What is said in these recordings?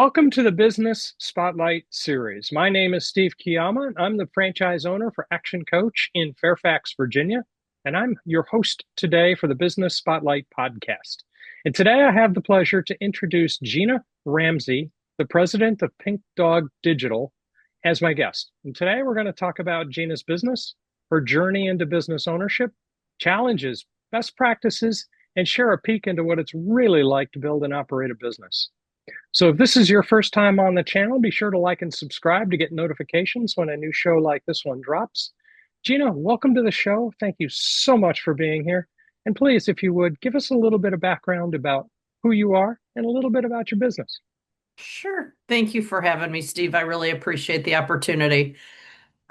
Welcome to the Business Spotlight series. My name is Steve Chiama, and I'm the franchise owner for Action Coach in Fairfax, Virginia, and I'm your host today for the Business Spotlight podcast. And today I have the pleasure to introduce Gina Ramsey, the president of Pink Dog Digital, as my guest. And today we're going to talk about Gina's business, her journey into business ownership, challenges, best practices, and share a peek into what it's really like to build and operate a business. So if this is your first time on the channel, be sure to like and subscribe to get notifications when a new show like this one drops. Gina, welcome to the show. Thank you so much for being here. And please, if you would, give us a little bit of background about who you are and a little bit about your business. Sure. Thank you for having me, Steve. I really appreciate the opportunity.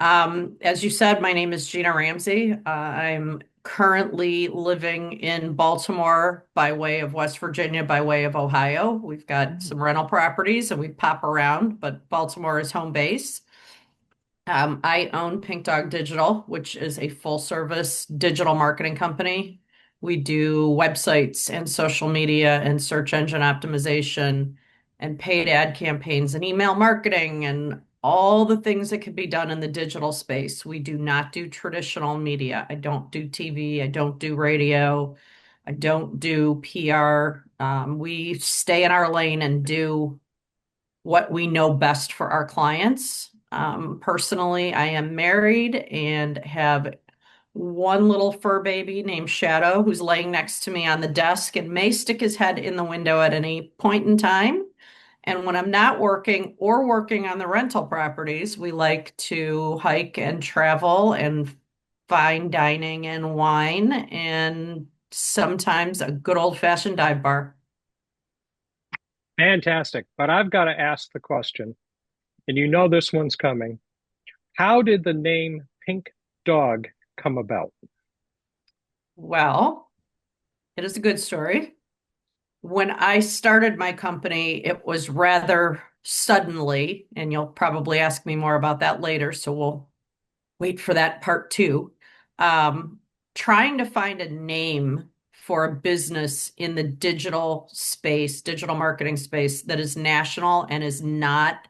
As you said, my name is Gina Ramsey. I'm currently living in Baltimore by way of West Virginia, by way of Ohio. We've got some rental properties and we pop around, but Baltimore is home base. I own Pink Dog Digital, which is a full service digital marketing company. We do websites and social media and search engine optimization and paid ad campaigns and email marketing and all the things that could be done in the digital space. We do not do traditional media. I don't do TV. I don't do radio. I don't do PR. We stay in our lane and do what we know best for our clients. Personally, I am married and have one little fur baby named Shadow who's laying next to me on the desk and may stick his head in the window at any point in time. And when I'm not working or working on the rental properties, we like to hike and travel and fine dining and wine and sometimes a good old-fashioned dive bar. Fantastic. But I've got to ask the question, and you know this one's coming. How did the name Pink Dog come about? Well, it is a good story. When I started my company, it was rather suddenly, and you'll probably ask me more about that later, so we'll wait for that part two. Um, Trying to find a name for a business in the digital space, digital marketing space that is national and is not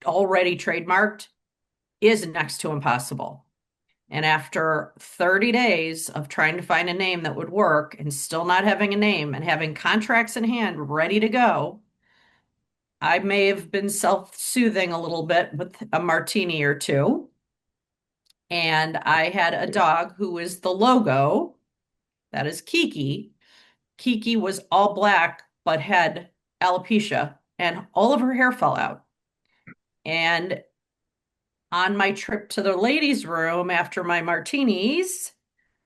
already trademarked is next to impossible. And after 30 days of trying to find a name that would work and still not having a name and having contracts in hand ready to go, I may have been self-soothing a little bit with a martini or two. And I had a dog who is the logo. That is Kiki. Kiki was all black, but had alopecia, and all of her hair fell out. And on my trip to the ladies' room after my martinis,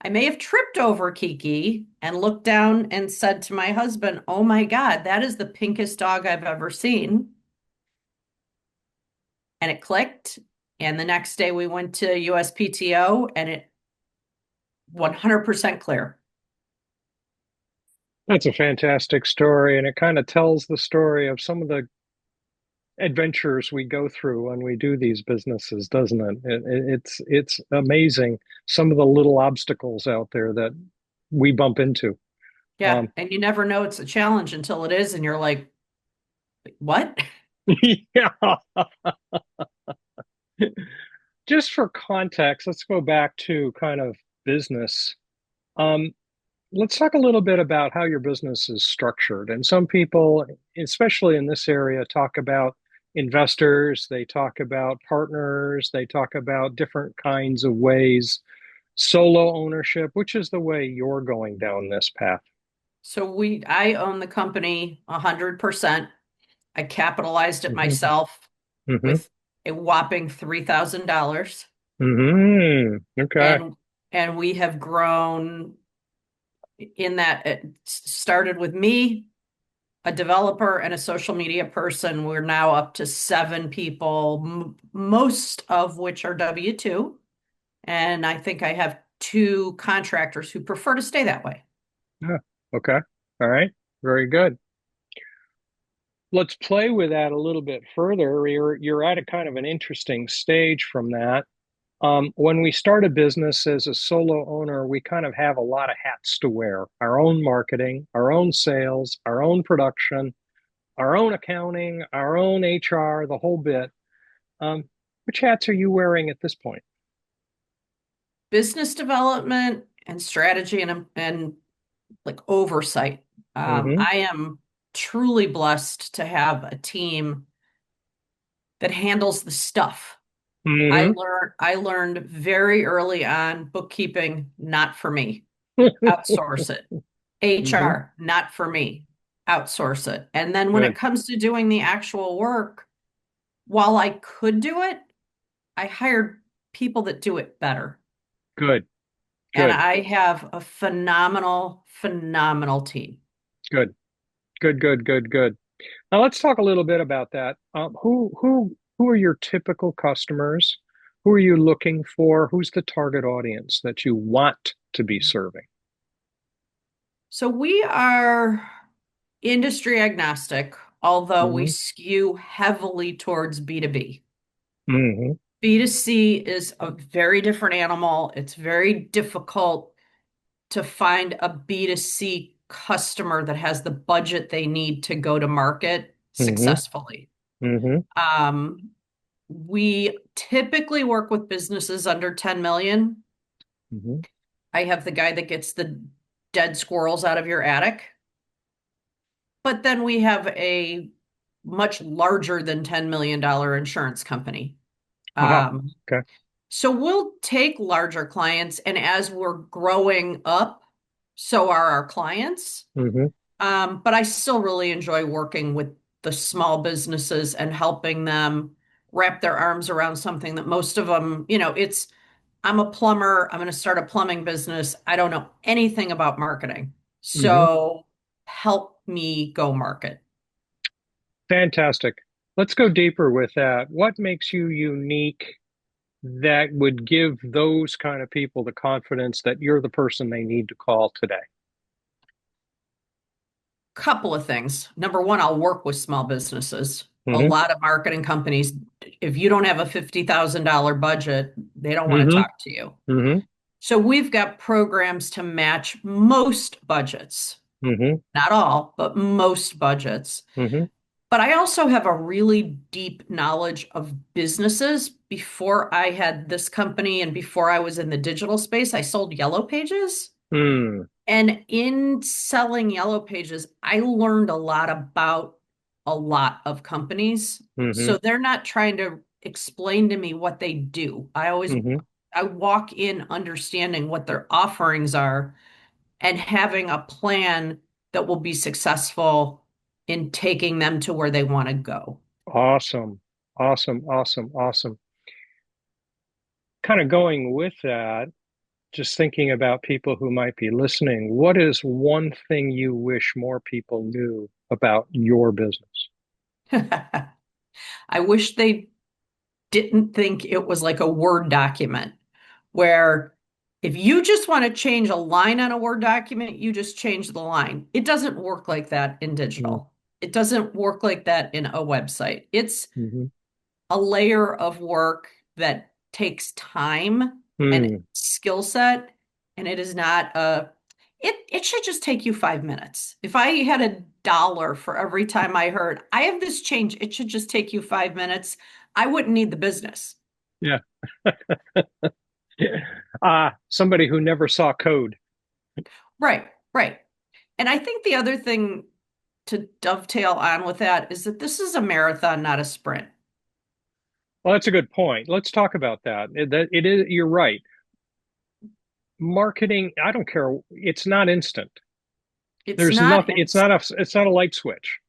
I may have tripped over Kiki and looked down and said to my husband, "Oh my God, that is the pinkest dog I've ever seen." And it clicked. And the next day we went to USPTO and it 100% clear. That's a fantastic story, and it kind of tells the story of some of the adventures we go through when we do these businesses, doesn't it? It's amazing some of the little obstacles out there that we bump into. Yeah. Um, And you never know it's a challenge until it is. And you're like, what? yeah. Just for context, let's go back to kind of business. Um, let's talk a little bit about how your business is structured. And some people, especially in this area, talk about investors, they talk about partners, they talk about different kinds of ways, solo ownership, which is the way you're going down this path. I own the company 100%. I capitalized it Hmm. myself Hmm. with a whopping $3,000. Hmm. Okay. And and we have grown in that it started with me, a developer, and a social media person. We're now up to 7 people, most of which are W-2. And I think I have 2 contractors who prefer to stay that way. Yeah. Okay. All right. Very good. Let's play with that a little bit further. You're at a kind of an interesting stage from that. When we start a business as a solo owner, we kind of have a lot of hats to wear: our own marketing, our own sales, our own production. our own accounting, our own HR, the whole bit. Um, which hats are you wearing at this point? Business development and strategy and like oversight. Mm-hmm. I am truly blessed to have a team that handles the stuff. Mm-hmm. I learned very early on bookkeeping, not for me. Outsource it. Mm-hmm. HR, not for me. Outsource it. And then when it Good, comes to doing the actual work, while I could do it, I hired people that do it better. good, And good, I have a phenomenal, phenomenal team. good, good, good, good, good. Now let's talk a little bit about that. Who are your typical customers? Who are you looking for? Who's the target audience that you want to be serving? So we are industry agnostic, although we Mm-hmm. skew heavily towards B2B. Mm-hmm. B2C is a very different animal. It's very difficult to find a B2C customer that has the budget they need to go to market Mm-hmm. successfully. Mm-hmm. Um, we typically work with businesses under 10 million. Mm-hmm. I have the guy that gets the dead squirrels out of your attic. But then we have a much larger than $10 million insurance company. Aha. Um, Okay. so we'll take larger clients, and as we're growing up, so are our clients. Mm-hmm. But I still really enjoy working with the small businesses and helping them wrap their arms around something that most of them, I'm a plumber. I'm going to start a plumbing business. I don't know anything about marketing. Mm-hmm. So help me go market. Fantastic. Let's go deeper with that. What makes you unique that would give those kind of people the confidence that you're the person they need to call today? Couple of things. Number one, I'll work with small businesses. A Mm-hmm. lot of marketing companies, if you don't have a $50,000 budget, they don't want to Mm-hmm. talk to you. Mm-hmm. So we've got programs to match most budgets, Mm-hmm. not all, but most budgets. Mm-hmm. But I also have a really deep knowledge of businesses. Before I had this company and before I was in the digital space, I sold yellow pages. Mm. And in selling yellow pages, I learned a lot about a lot of companies. Mm-hmm. So they're not trying to explain to me what they do. Mm-hmm. I walk in understanding what their offerings are and having a plan that will be successful in taking them to where they want to go. Awesome. Awesome. Awesome. Awesome. Kind of going with that, just thinking about people who might be listening, what is one thing you wish more people knew about your business? I wish they didn't think it was like a Word document where if you just want to change a line on a Word document, you just change the line. It doesn't work like that in digital. It doesn't work like that in a website. It's Mm-hmm. a layer of work that takes time and Mm. skill set, and it is not a it should just take you 5 minutes. If I had $1 for every time I heard, I have this change, it should just take you 5 minutes, I wouldn't need the business. Yeah. Somebody who never saw code. Right, right. And I think the other thing to dovetail on with that is that this is a marathon, not a sprint. Well, that's a good point. Let's talk about that. It is, you're right. Marketing, I don't care. It's not instant. It's There's not, nothing, and it's not a light switch.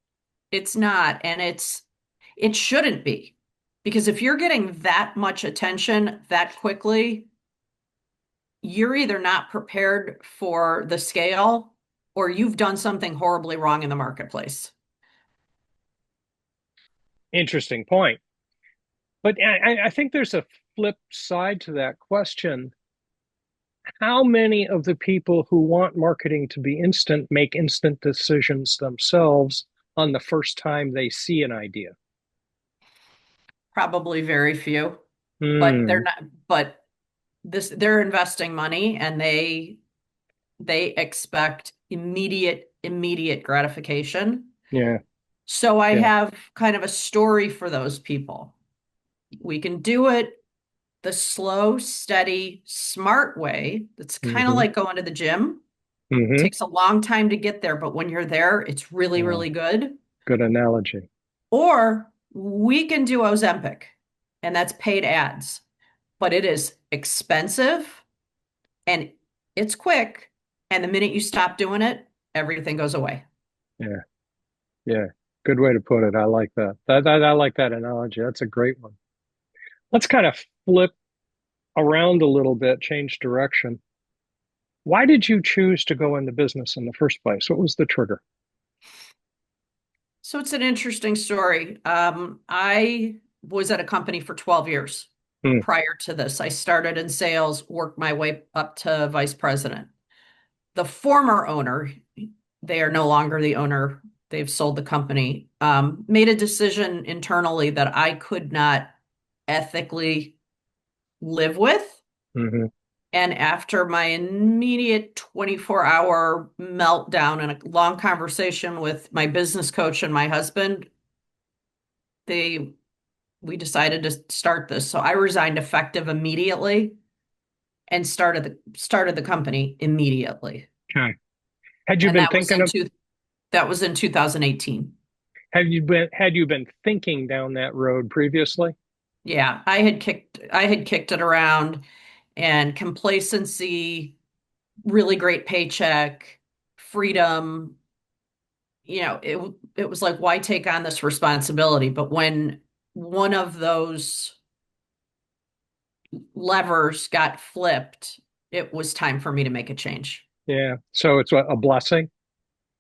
it's not, and it shouldn't be. Because if you're getting that much attention that quickly, you're either not prepared for the scale or you've done something horribly wrong in the marketplace. Interesting point. But I think there's a flip side to that question. How many of the people who want marketing to be instant make instant decisions themselves on the first time they see an idea? Probably very few, but they're Hmm. not, but they're investing money and they expect immediate gratification. Yeah. So I Yeah. have kind of a story for those people. We can do it the slow, steady, smart way. It's kind of Hmm. like going to the gym. Hmm. Takes a long time to get there, but when you're there, it's really, Oh, really good. good analogy. Or we can do Ozempic, and that's paid ads, but it is expensive and it's quick. And the minute you stop doing it, everything goes away. Yeah. Yeah. Good way to put it. I like that. I like that analogy. That's a great one. Let's kind of flip around a little bit, change direction. Why did you choose to go into business in the first place? What was the trigger? So it's an interesting story. I was at a company for 12 years Hmm. prior to this. I started in sales, worked my way up to vice president. The former owner, they are no longer the owner, they've sold the company, made a decision internally that I could not ethically live with. Hmm. And after my immediate 24-hour meltdown and a long conversation with my business coach and my husband, they we decided to start this. So I resigned effective immediately and started the company immediately. Okay. Had you And been thinking of, that was in 2018. had you been thinking down that road previously? Yeah, I had kicked it around and complacency, really great paycheck, freedom, it was like why take on this responsibility? But when one of those levers got flipped, it was time for me to make a change. Yeah. So it's a blessing.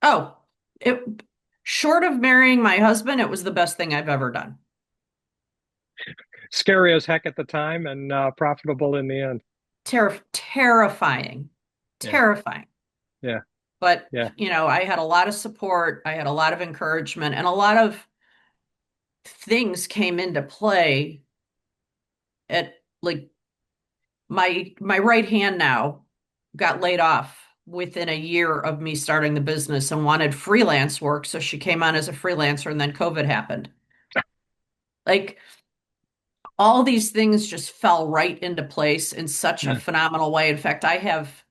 Oh, it short of marrying my husband, it was the best thing I've ever done. Scary as heck at the time and profitable in the end. Terrifying, Yeah. terrifying. Yeah. But, Yeah. I had a lot of support, I had a lot of encouragement, and a lot of things came into play at like my right hand now got laid off within a year of me starting the business and wanted freelance work, so she came on as a freelancer and then COVID happened. Like all these things just fell right into place in such a Yeah. phenomenal way. In fact, I have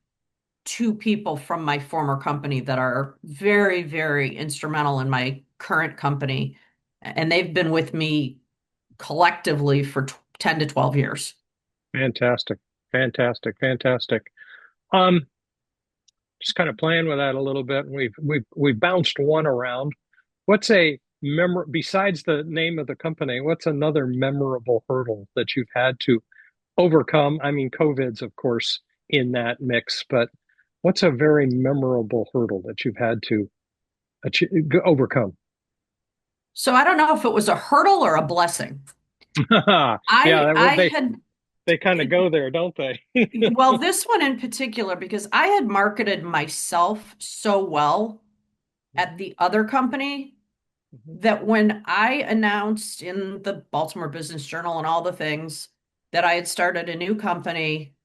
two people from my former company that are very, very instrumental in my current company, and they've been with me collectively for 10 to 12 years. Fantastic. Fantastic. Fantastic. Um, just kind of playing with that a little bit. We've bounced one around. What's a besides the name of the company, what's another memorable hurdle that you've had to overcome? I mean, COVID's of course in that mix, but what's a very memorable hurdle that you've had to overcome? So I don't know if it was a hurdle or a blessing. Yeah, I that would I had they kind of go there, don't they? well, this one in particular, because I had marketed myself so well at the other company Mhm. that when I announced in the Baltimore Business Journal and all the things that I had started a new company,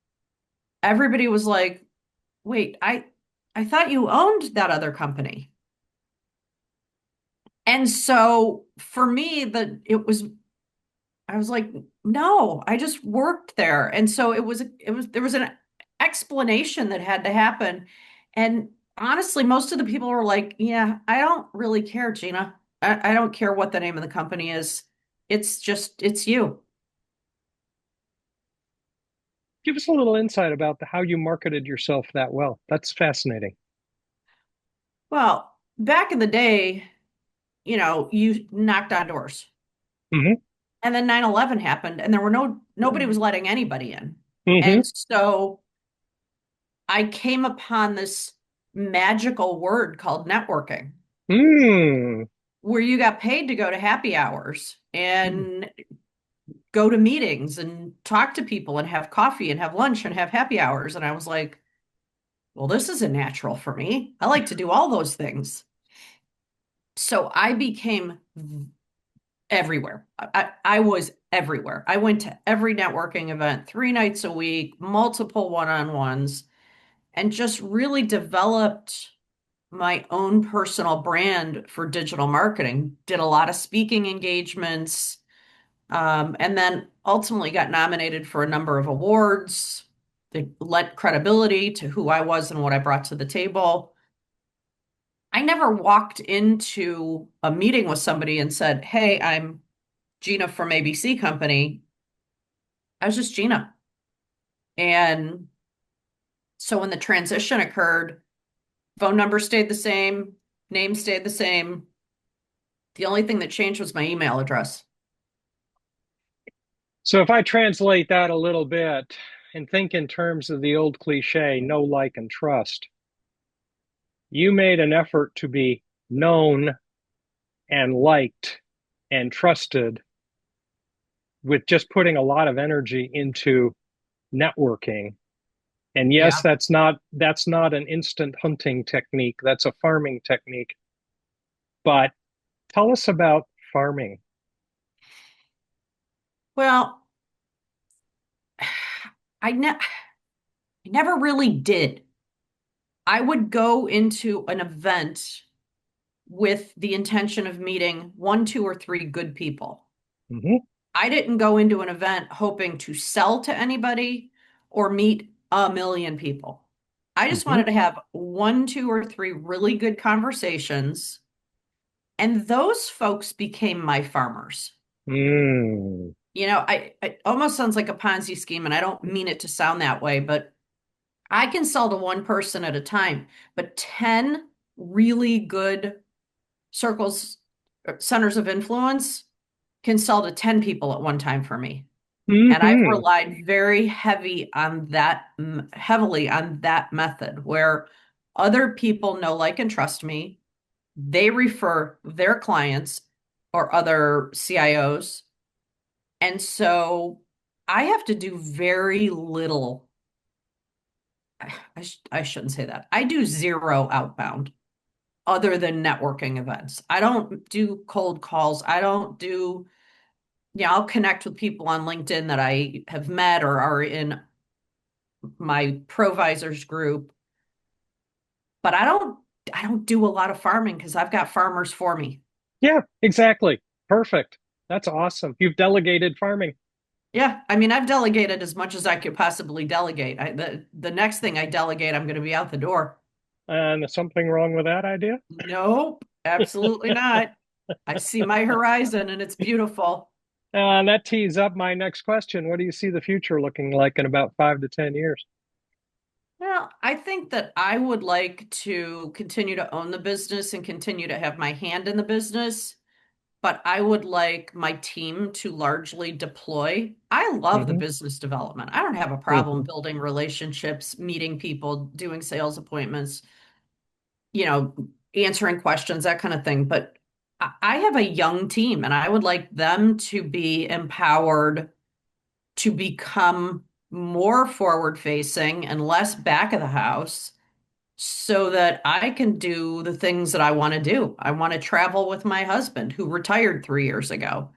everybody was like, "Wait, I thought you owned that other company." And so for me, I was like, no, I just worked there. And so there was an explanation that had to happen. And honestly, most of the people were like, yeah, I don't really care, Gina. I don't care what the name of the company is. It's you. Give us a little insight about how you marketed yourself that well. That's fascinating. Well, back in the day, you knocked on doors. Hmm. And then 9/11 happened and there were nobody was letting anybody in. Hmm. And so I came upon this magical word called networking, Mm. where you got paid to go to happy hours and go to meetings and talk to people and have coffee and have lunch and have happy hours. And I was like, well, this isn't natural for me. I like to do all those things. So I became everywhere. I was everywhere. I went to every networking event 3 nights a week, multiple one-on-ones, and just really developed my own personal brand for digital marketing, did a lot of speaking engagements, and then ultimately got nominated for a number of awards that lent credibility to who I was and what I brought to the table. I never walked into a meeting with somebody and said, "Hey, I'm Gina from ABC Company." I was just Gina. And so when the transition occurred, phone number stayed the same, name stayed the same. The only thing that changed was my email address. So if I translate that a little bit and think in terms of the old cliche, know, like, and trust, you made an effort to be known and liked and trusted with just putting a lot of energy into networking. And yes, Yeah. that's not an instant hunting technique. That's a farming technique. But tell us about farming. Well, I, ne I never really did. I would go into an event with the intention of meeting one, two, or three good people. Hmm. I didn't go into an event hoping to sell to anybody or meet a million people. I just Hmm. wanted to have one, two, or three really good conversations. And those folks became my farmers. Mm. It almost sounds like a Ponzi scheme, and I don't mean it to sound that way, but I can sell to one person at a time, but 10 really good circles, centers of influence can sell to 10 people at one time for me. And I've Hmm. relied very heavily on that method where other people know, like, and trust me. They refer their clients or other CIOs. And so I have to do very little. I shouldn't say that. I do zero outbound other than networking events. I don't do cold calls. I don't do, yeah, I'll connect with people on LinkedIn that I have met or are in my provisors group, but I don't do a lot of farming because I've got farmers for me. Yeah, exactly. Perfect. That's awesome. You've delegated farming. Yeah, I mean, I've delegated as much as I could possibly delegate. The next thing I delegate, I'm going to be out the door. And there's something wrong with that idea? Nope, absolutely not. I see my horizon and it's beautiful. And that tees up my next question. What do you see the future looking like in about 5 to 10 years? Well, I think that I would like to continue to own the business and continue to have my hand in the business, but I would like my team to largely deploy. I love the Hmm. business development. I don't have a problem Hmm. building relationships, meeting people, doing sales appointments, you know, answering questions, that kind of thing. But I have a young team and I would like them to be empowered to become more forward facing and less back of the house so that I can do the things that I want to do. I want to travel with my husband who retired 3 years ago.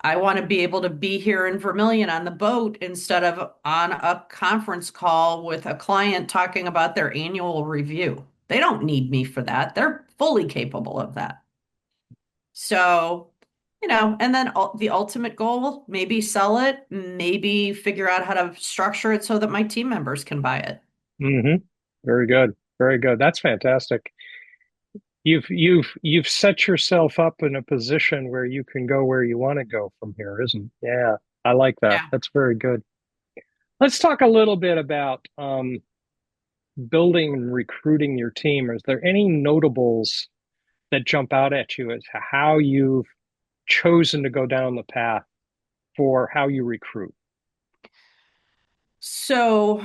I want to be able to be here in Vermilion on the boat instead of on a conference call with a client talking about their annual review. They don't need me for that. They're fully capable of that. So, and then the ultimate goal, maybe sell it, maybe figure out how to structure it so that my team members can buy it. Hmm. Very good. Very good. That's fantastic. You've set yourself up in a position where you can go where you want to go from here, isn't it? Yeah, I like that. Yeah. That's very good. Let's talk a little bit about building and recruiting your team. Is there any notables that jump out at you as to how you've chosen to go down the path for how you recruit? So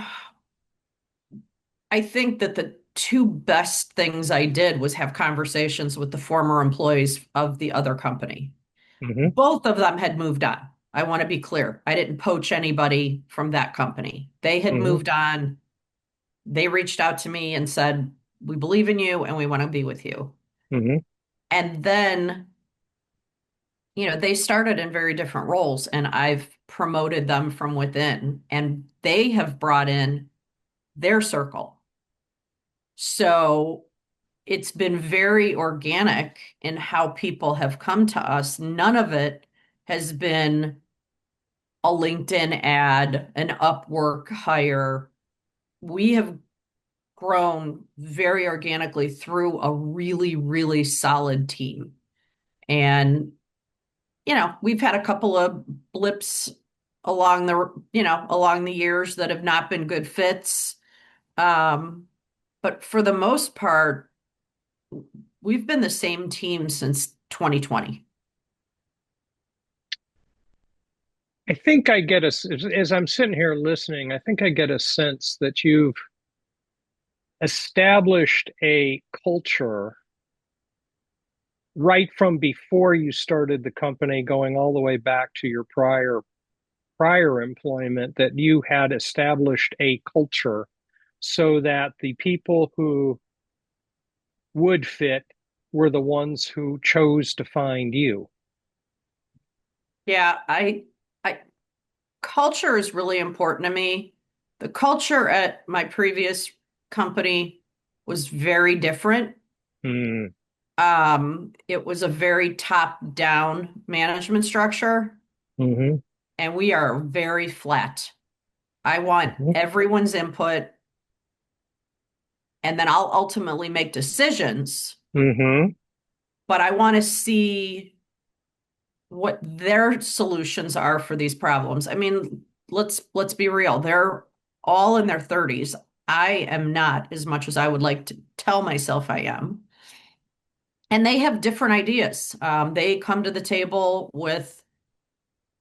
I think that the two best things I did was have conversations with the former employees of the other company. Hmm. Both of them had moved on. I want to be clear. I didn't poach anybody from that company. They had Hmm. moved on. They reached out to me and said, "We believe in you and we want to be with you." Hmm. And then, they started in very different roles and I've promoted them from within and they have brought in their circle. So it's been very organic in how people have come to us. None of it has been a LinkedIn ad, an Upwork hire. We have grown very organically through a really, really solid team. And, we've had a couple of blips along the years that have not been good fits. Um, but for the most part, we've been the same team since 2020. I think I get as I'm sitting here listening, I think I get a sense that you've established a culture right from before you started the company, going all the way back to your prior employment, that you had established a culture so that the people who would fit were the ones who chose to find you. Yeah, I culture is really important to me. The culture at my previous company was very different. Mm, It was a very top-down management structure, hmm and we are very flat. I want hmm everyone's input, and then I'll ultimately make decisions, hmm but I want to see what their solutions are for these problems. I mean, let's be real. They're all in their 30s. I am not as much as I would like to tell myself I am. And they have different ideas. They come to the table with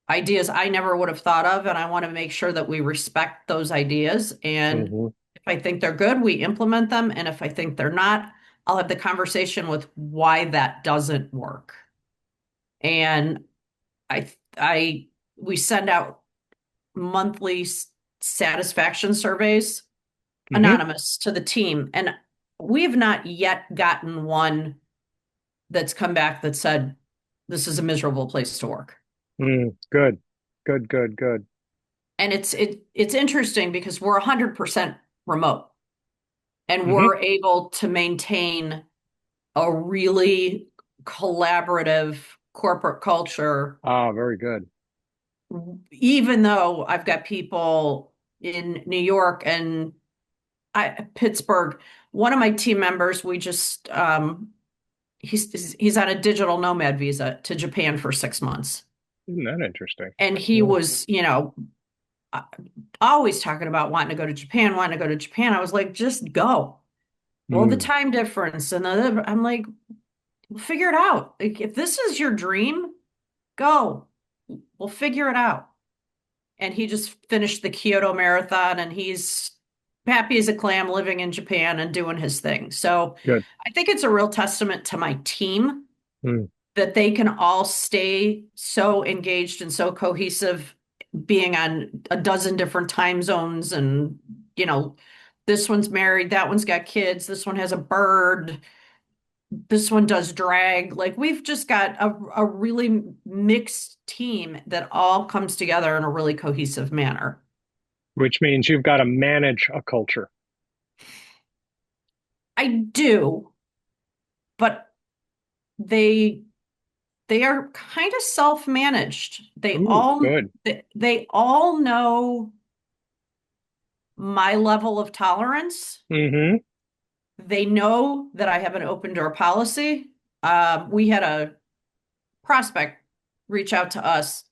ideas I never would have thought of, and I want to make sure that we respect those ideas. And hmm if I think they're good, we implement them. And if I think they're not, I'll have the conversation with why that doesn't work. And I, we send out monthly satisfaction surveys, hmm anonymous to the team. And we have not yet gotten one that's come back that said, this is a miserable place to work. Good, good, good, good. And it's interesting because we're 100% remote and Hmm we're able to maintain a really collaborative corporate culture, Ah, very good. even though I've got people in New York and Pittsburgh. One of my team members, we just he's on a digital nomad visa to Japan for 6 months. Isn't that interesting? And he Yeah. was, uh, always talking about wanting to go to Japan, wanting to go to Japan. I was like, just go. Well, the Mm. time difference and I'm like, we'll figure it out. Like, if this is your dream, go. We'll figure it out. And he just finished the Kyoto Marathon and he's happy as a clam living in Japan and doing his thing. So Good. I think it's a real testament to my team Mm. that they can all stay so engaged and so cohesive, being on a dozen different time zones. And, you know, this one's married, that one's got kids, this one has a bird, this one does drag. Like we've just got a really mixed team that all comes together in a really cohesive manner. Which means you've got to manage a culture. I do, but they they are kind of self-managed. Ooh, good. They all know my level of tolerance. Hmm They know that I have an open door policy. We had a prospect reach out to us,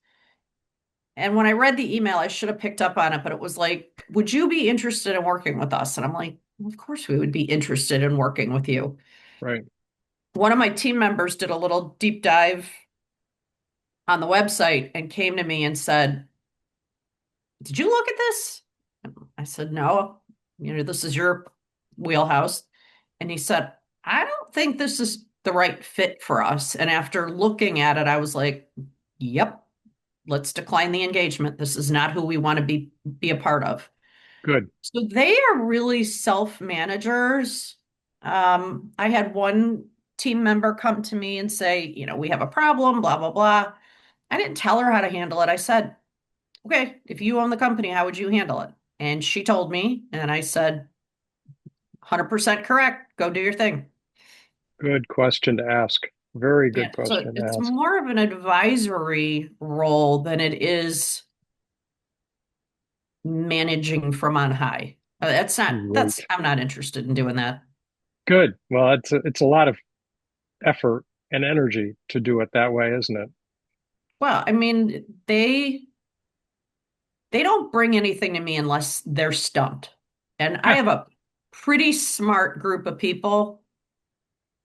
and when I read the email, I should have picked up on it, but it was like, "Would you be interested in working with us?" And I'm like, "Of course we would be interested in working with you." Right. One of my team members did a little deep dive on the website and came to me and said, "Did you look at this?" I said, "No, this is your wheelhouse." And he said, "I don't think this is the right fit for us." And after looking at it, I was like, "Yep, let's decline the engagement. This is not who we want to be a part of." Good. So they are really self-managers. I had one team member come to me and say, "We have a problem, blah, blah, blah." I didn't tell her how to handle it. I said, "Okay, if you own the company, how would you handle it?" And she told me, and I said, 100% correct. Go do your thing. Good question to ask. Very Yeah, good so question to it's ask. more of an advisory role than it is managing from on high. Great. I'm not interested in doing that. Good. Well, it's a lot of effort and energy to do it that way, isn't it? Well, I mean, they don't bring anything to me unless they're stumped. And I Ah, have a pretty smart group of people.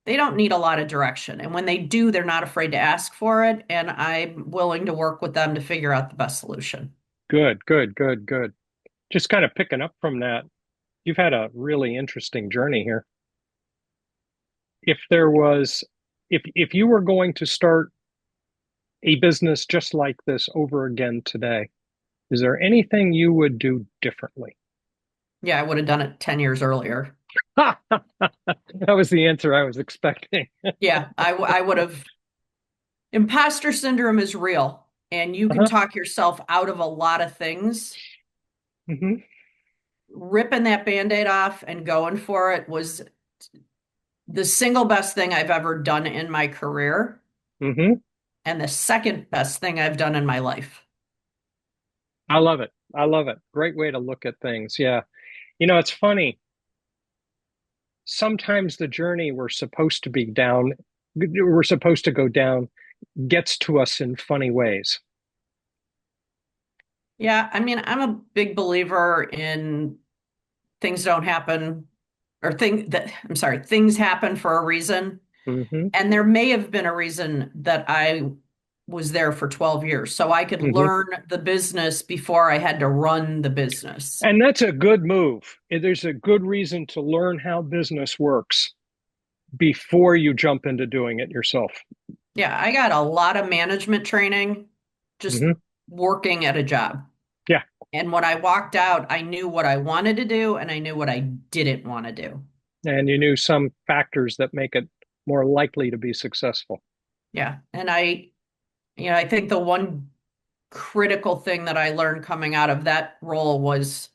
They don't need a lot of direction. And when they do, they're not afraid to ask for it. And I'm willing to work with them to figure out the best solution. good, good, good, good. Just kind of picking up from that, you've had a really interesting journey here. If there was, if you were going to start a business just like this over again today, is there anything you would do differently? Yeah, I would have done it 10 years earlier. That was the answer I was expecting. Yeah, I would have. Imposter syndrome is real, and you can Uh-huh. talk yourself out of a lot of things. Hmm. Ripping that band-aid off and going for it was the single best thing I've ever done in my career, Hmm. and the second best thing I've done in my life. I love it. I love it. Great way to look at things. Yeah. It's funny. Sometimes the journey we're supposed to go down, gets to us in funny ways. Yeah, I mean, I'm a big believer in things don't happen or I'm sorry, things happen for a reason. Hmm. And there may have been a reason that I was there for 12 years, so I could Hmm. learn the business before I had to run the business. And that's a good move. There's a good reason to learn how business works before you jump into doing it yourself. Yeah, I got a lot of management training just Hmm. working at a job. Yeah. And when I walked out, I knew what I wanted to do and I knew what I didn't want to do. And you knew some factors that make it more likely to be successful. Yeah. And I think the one critical thing that I learned coming out of that role was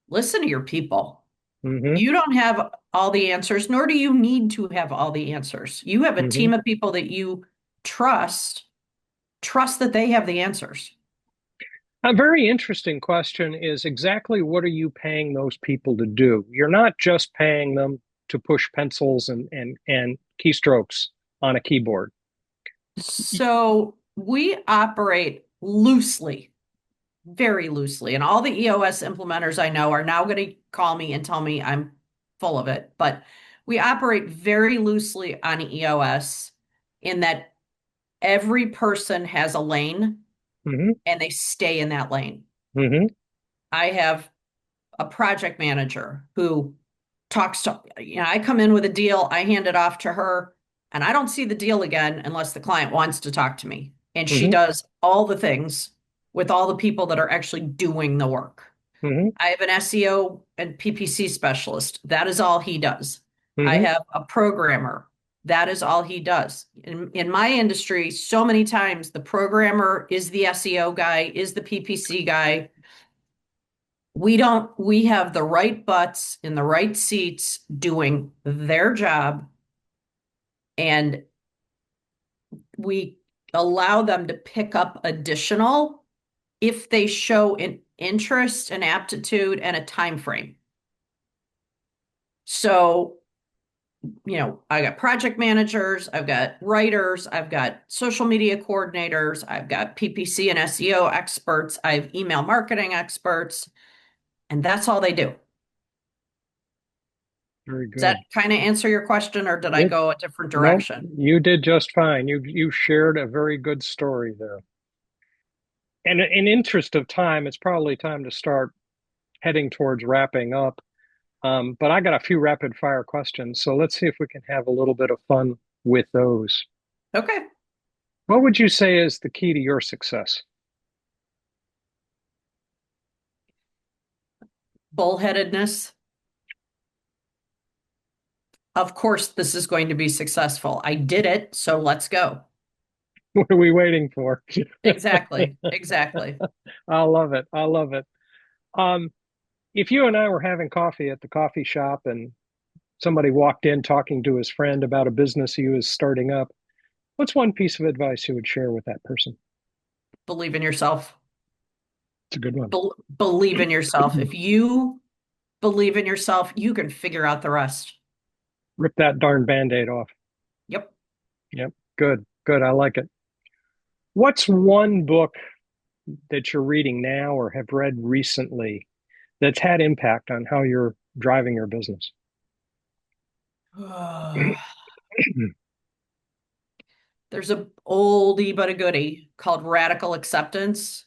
listen to your people. Hmm. You don't have all the answers, nor do you need to have all the answers. You have a Hmm. team of people that you trust, trust that they have the answers. A very interesting question is exactly what are you paying those people to do? You're not just paying them to push pencils and keystrokes on a keyboard. So we operate loosely, very loosely. And all the EOS implementers I know are now going to call me and tell me I'm full of it. But we operate very loosely on EOS in that every person has a lane Hmm. and they stay in that lane. Hmm. I have a project manager who talks to, I come in with a deal, I hand it off to her, and I don't see the deal again unless the client wants to talk to me. And she Hmm. does all the things with all the people that are actually doing the work. Hmm. I have an SEO and PPC specialist. That is all he does. I Hmm. have a programmer. That is all he does. In my industry, so many times the programmer is the SEO guy, is the PPC guy. We have the right butts in the right seats doing their job, and we allow them to pick up additional if they show an interest, an aptitude, and a time frame. So, I got project managers, I've got writers, I've got social media coordinators, I've got PPC and SEO experts, I have email marketing experts, and that's all they do. Very Does that good. kind of answer your question, or did I It, go a different no, direction? you did just fine. You shared a very good story there. And in interest of time, it's probably time to start heading towards wrapping up. But I got a few rapid fire questions, so let's see if we can have a little bit of fun with those. Okay. What would you say is the key to your success? Bullheadedness. Of course, this is going to be successful. I did it, so let's go. What are we waiting for? Exactly. Exactly. I love it. I love it. Um, if you and I were having coffee at the coffee shop and somebody walked in talking to his friend about a business he was starting up, what's one piece of advice you would share with that person? Believe in yourself. It's a good one. Believe in yourself. If you believe in yourself, you can figure out the rest. Rip that darn band-aid off. Yep. Yep. Good. Good. I like it. What's one book that you're reading now or have read recently that's had impact on how you're driving your business? There's a oldie but a goodie called Radical Acceptance.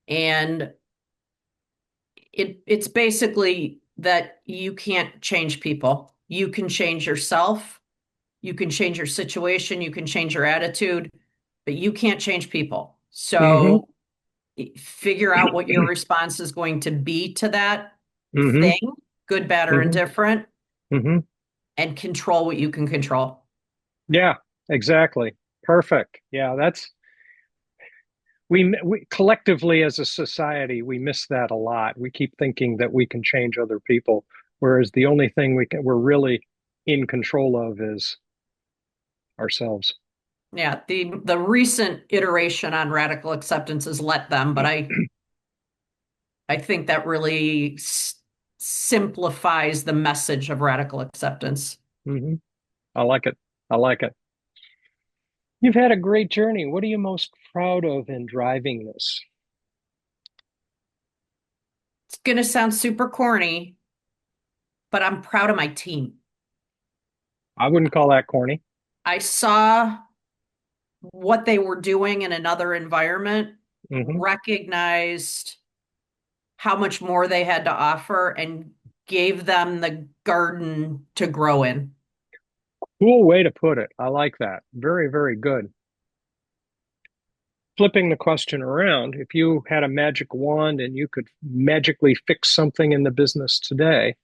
And it's basically that you can't change people. You can change yourself, you can change your situation, you can change your attitude, but you can't change people. Mm-hmm. So figure out what your response is going to be to that Mm-hmm. thing, good, bad, or Mm-hmm. indifferent, Mm-hmm. and control what you can control. Yeah, exactly. Perfect. Yeah, that's we collectively as a society we miss that a lot. We keep thinking that we can change other people, whereas the only thing we're really in control of is ourselves. Yeah, the recent iteration on radical acceptance is let them, but I think that really simplifies the message of radical acceptance. Hmm. I like it. I like it. You've had a great journey. What are you most proud of in driving this? It's going to sound super corny, but I'm proud of my team. I wouldn't call that corny. I saw what they were doing in another environment, Hmm. recognized how much more they had to offer, and gave them the garden to grow in. Cool way to put it. I like that. Very, very good. Flipping the question around, if you had a magic wand and you could magically fix something in the business today,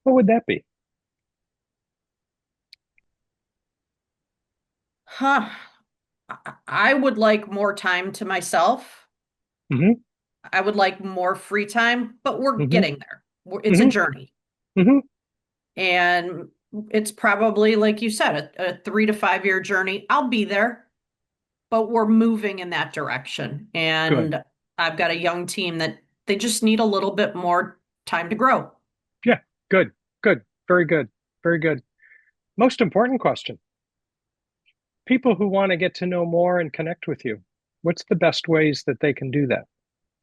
what would that be? Huh. I would like more time to myself. Hmm. I would like more free time, but we're Hmm. getting there. It's a Hmm. journey. Hmm. And it's probably, like you said, a 3 to 5 year journey. I'll be there, but we're moving in that direction. Good. And I've got a young team that they just need a little bit more time to grow. Yeah. Good. Good. Very good. Very good. Most important question. People who want to get to know more and connect with you, what's the best ways that they can do that?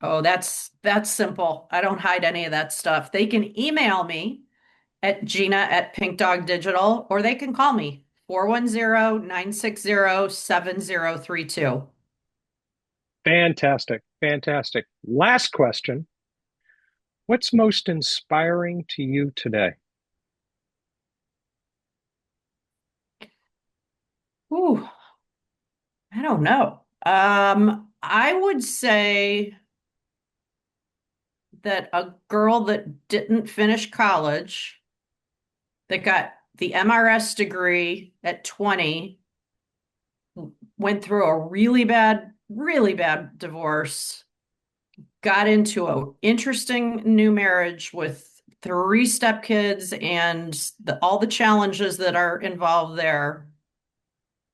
Oh, that's simple. I don't hide any of that stuff. They can email me at Gina at Pink Dog Digital, or they can call me 410-960-7032. Fantastic. Fantastic. Last question. What's most inspiring to you today? Ooh, I don't know. I would say that a girl that didn't finish college, that got the MRS degree at 20, went through a really bad divorce, got into an interesting new marriage with three stepkids and all the challenges that are involved there,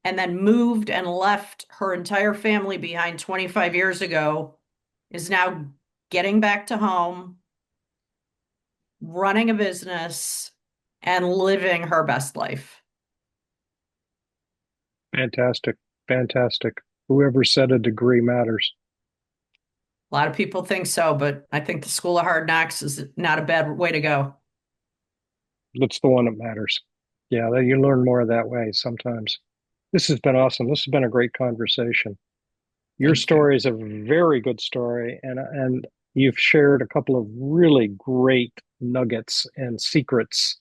and then moved and left her entire family behind 25 years ago, is now getting back to home, running a business, and living her best life. Fantastic. Fantastic. Whoever said a degree matters. A lot of people think so, but I think the School of Hard Knocks is not a bad way to go. That's the one that matters. Yeah, you learn more that way sometimes. This has been awesome. This has been a great conversation. Your Thank you. story is a very good story, and you've shared a couple of really great nuggets and secrets.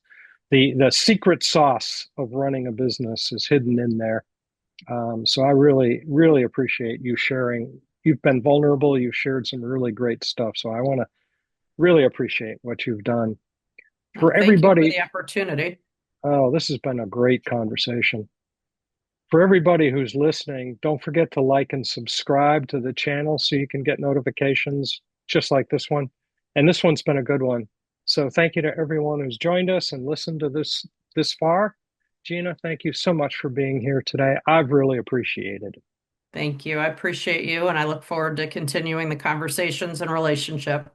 The secret sauce of running a business is hidden in there. So I really, really appreciate you sharing. You've been vulnerable. You've shared some really great stuff. So I want to really appreciate what you've done. Well, For thank you for everybody, the opportunity. oh, this has been a great conversation. For everybody who's listening, don't forget to like and subscribe to the channel so you can get notifications just like this one. And this one's been a good one. So thank you to everyone who's joined us and listened to this far. Gina, thank you so much for being here today. I've really appreciated it. Thank you. I appreciate you, and I look forward to continuing the conversations and relationship.